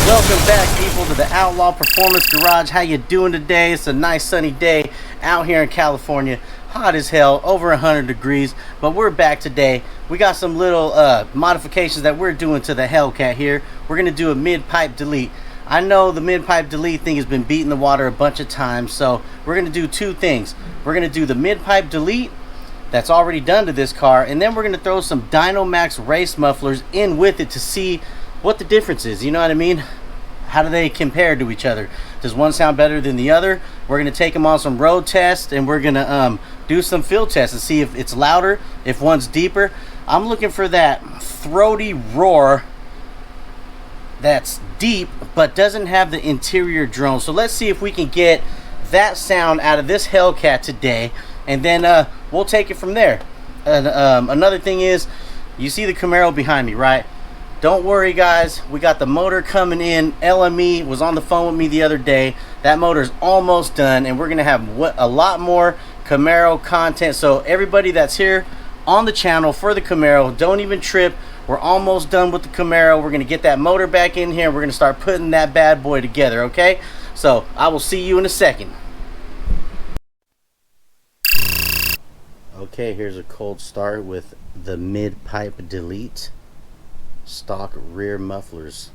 Welcome back, people, to the Outlaw Performance Garage. How you doing today? It's a nice sunny day out here in California. Hot as hell, over 100 degrees, but we're back today. We got some little modifications that we're doing to the Hellcat here. We're gonna do a mid-pipe delete. I know the mid-pipe delete thing has been beating the water a bunch of times, so we're gonna do two things. We're gonna do the mid-pipe delete that's already done to this car, and then we're gonna throw some Dynomax race mufflers in with it to see what the difference is. You know what I mean? How do they compare to each other? Does one sound better than the other? We're gonna take them on some road tests, and we're gonna do some field tests and see if it's louder, if one's deeper. I'm looking for that throaty roar that's deep but doesn't have the interior drone. So let's see if we can get that sound out of this Hellcat today, and then we'll take it from there. And another thing is, you see the Camaro behind me, right? Don't worry, guys, we got the motor coming in. LME was on the phone with me the other day. That motor's almost done, and we're gonna have a lot more Camaro content. So everybody that's here on the channel for the Camaro, don't even trip. We're almost done with the Camaro. We're gonna get that motor back in here. We're gonna start putting that bad boy together, okay? So I will see you in a second. Okay, here's a cold start with the mid-pipe delete. Stock rear mufflers.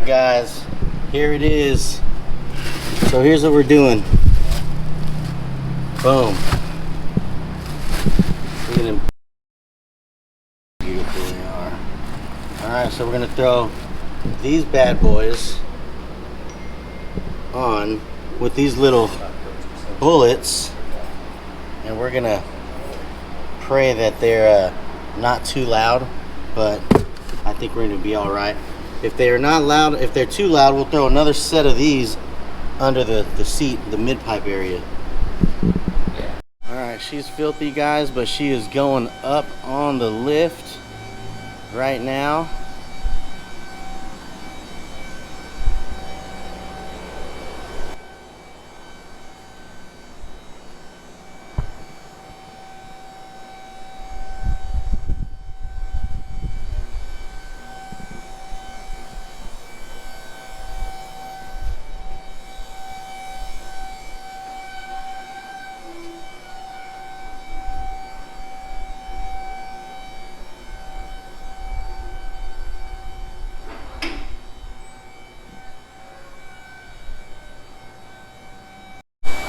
Guys, here it is. So here's what we're doing. Boom. Look at them. Beautiful they are. Alright, so we're gonna throw these bad boys on with these little bullets, and we're gonna pray that they're not too loud, but I think we're gonna be all right. If they're not loud, if they're too loud, we'll throw another set of these under the seat, the mid-pipe area. All right, she's filthy, guys, but she is going up on the lift right now.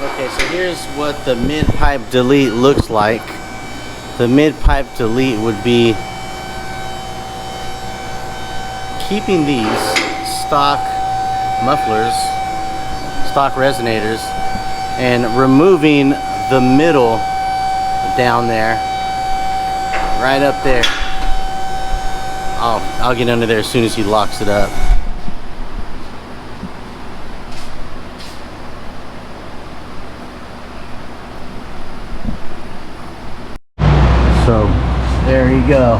Okay, so here's what the mid-pipe delete looks like. The mid-pipe delete would be keeping these stock mufflers, stock resonators, and removing the middle down there, right up there. I'll get under there as soon as he locks it up. So there you go.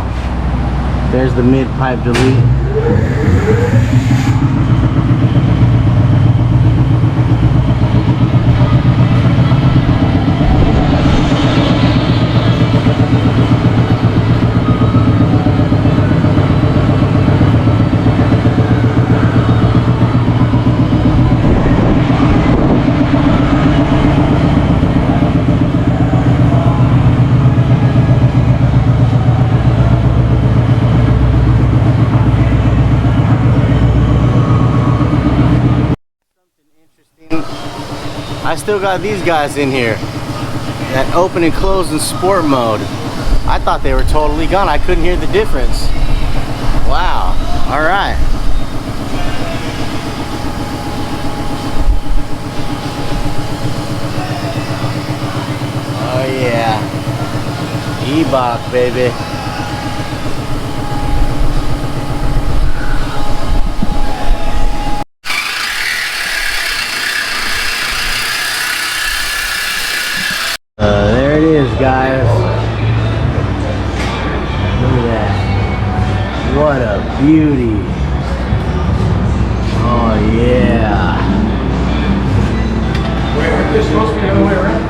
There's the mid-pipe delete. I still got these guys in here that open and close in sport mode. I thought they were totally gone. I couldn't hear the difference. Wow. All right. Oh yeah. E-Bach, baby. There it is, guys. Look at that. What a beauty. Oh yeah. Wait, aren't they supposed to be the other way around?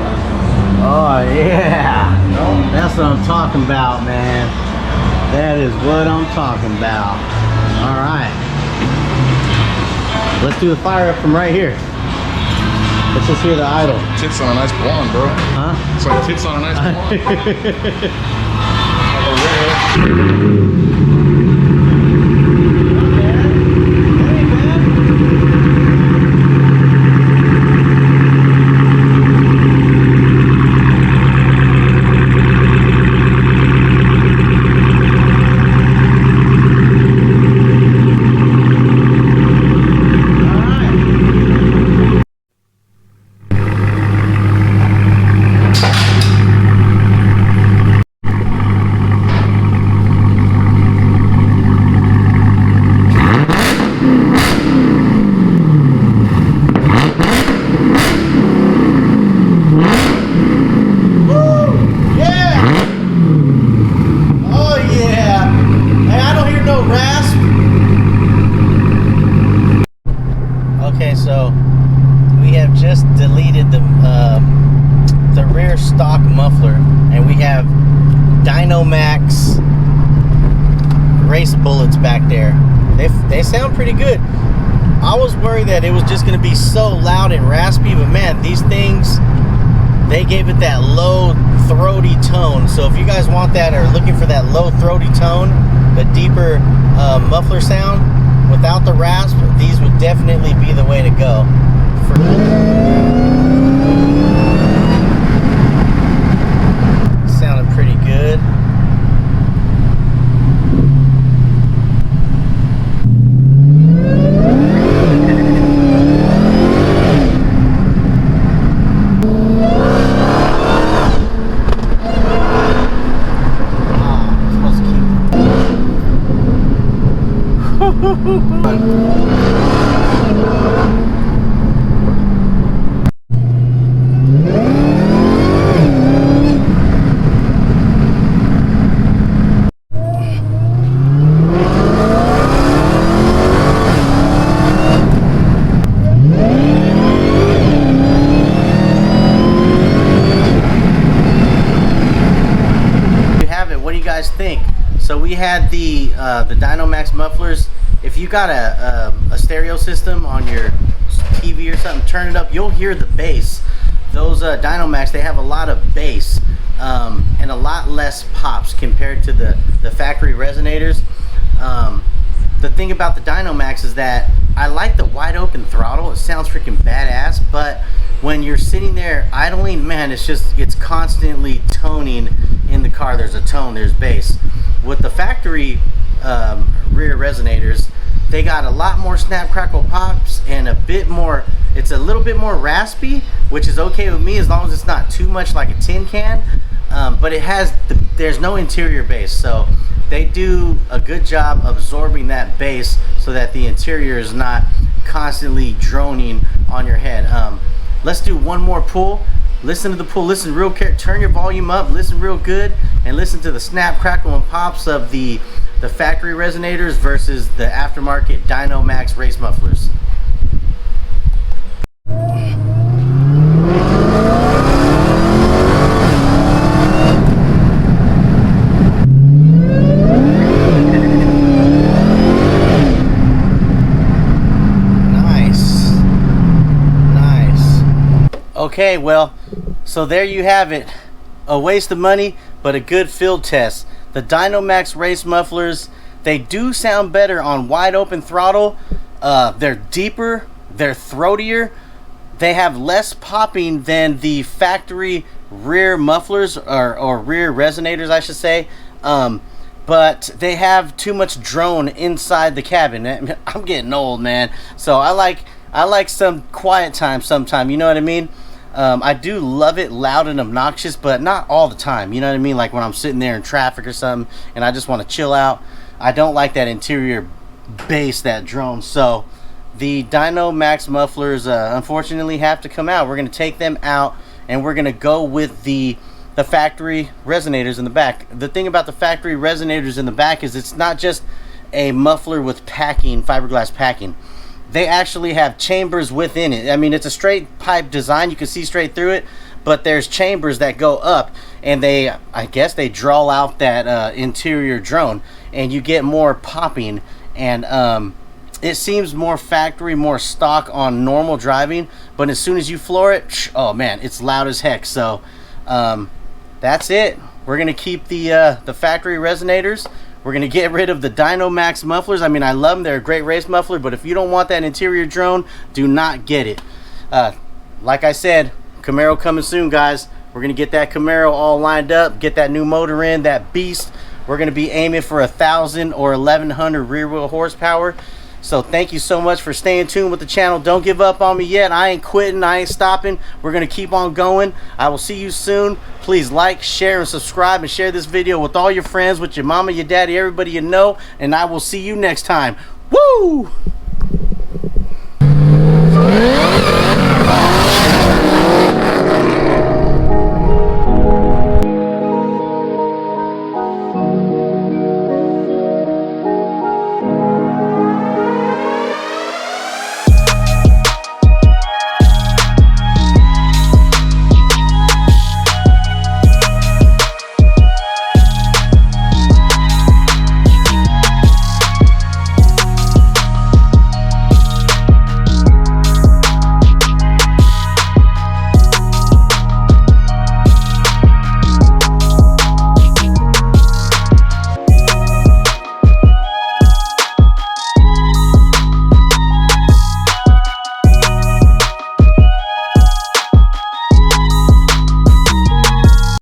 Oh yeah. No? That's what I'm talking about, man. That is what I'm talking about. Alright. Let's do the fire up from right here. Let's just hear the idle. Tits on a nice blonde, bro. Huh? It's like tits on a nice Okay, so we have just deleted the rear stock muffler, and we have Dynomax race bullets back there. They sound pretty good. I was worried that it was just going to be so loud and raspy, but man, these things, they gave it that low throaty tone. So if you guys want that or looking for that low throaty tone, the deeper muffler sound without the rasp, these would definitely be the way to go. Sounded pretty good. Think. So we had the Dynomax mufflers. If you got a stereo system on your TV or something, turn it up, you'll hear the bass. Those Dynomax, they have a lot of bass and a lot less pops compared to the factory resonators. The thing about the Dynomax is that I like the wide open throttle. It sounds freaking badass, but when you're sitting there idling, man, it's constantly toning in the car. There's a tone, there's bass. With the factory rear resonators, they got a lot more snap, crackle, pops, and it's a little bit more raspy, which is okay with me as long as it's not too much like a tin can. But there's no interior bass, so they do a good job absorbing that bass so that the interior is not constantly droning on your head. Let's do one more pull. Listen to the pull, listen real careful, turn your volume up, listen real good, and listen to the snap, crackle, and pops of the factory resonators versus the aftermarket Dynomax race mufflers. Okay, well, so there you have it. A waste of money, but a good field test. The Dynomax race mufflers, they do sound better on wide open throttle. They're deeper, they're throatier. they have less popping than the factory rear mufflers, or rear resonators, I should say. But they have too much drone inside the cabin. I'm getting old, man. So I like some quiet time sometime, you know what I mean? I do love it loud and obnoxious, but not all the time, you know what I mean? Like when I'm sitting there in traffic or something and I just want to chill out. I don't like that interior bass, that drone. So the Dynomax mufflers unfortunately have to come out. We're going to take them out and we're going to go with the factory resonators in the back. The thing about the factory resonators in the back is it's not just a muffler with packing, fiberglass packing. They actually have chambers within it. I mean, it's a straight pipe design. You can see straight through it, but there's chambers that go up, and I guess they draw out that interior drone, and you get more popping, and it seems more factory, more stock on normal driving, but as soon as you floor it, oh man, it's loud as heck. So that's it. We're gonna keep the factory resonators. We're gonna get rid of the Dynomax mufflers. I mean, I love them. They're a great race muffler, but if you don't want that interior drone, do not get it. Like I said, Camaro coming soon, guys. We're gonna get that Camaro all lined up, get that new motor in, that beast. We're gonna be aiming for 1,000 or 1,100 rear wheel horsepower. So thank you so much for staying tuned with the channel. Don't give up on me yet. I ain't quitting. I ain't stopping. We're going to keep on going. I will see you soon. Please like, share, and subscribe, and share this video with all your friends, with your mama, your daddy, everybody you know. And I will see you next time. Woo!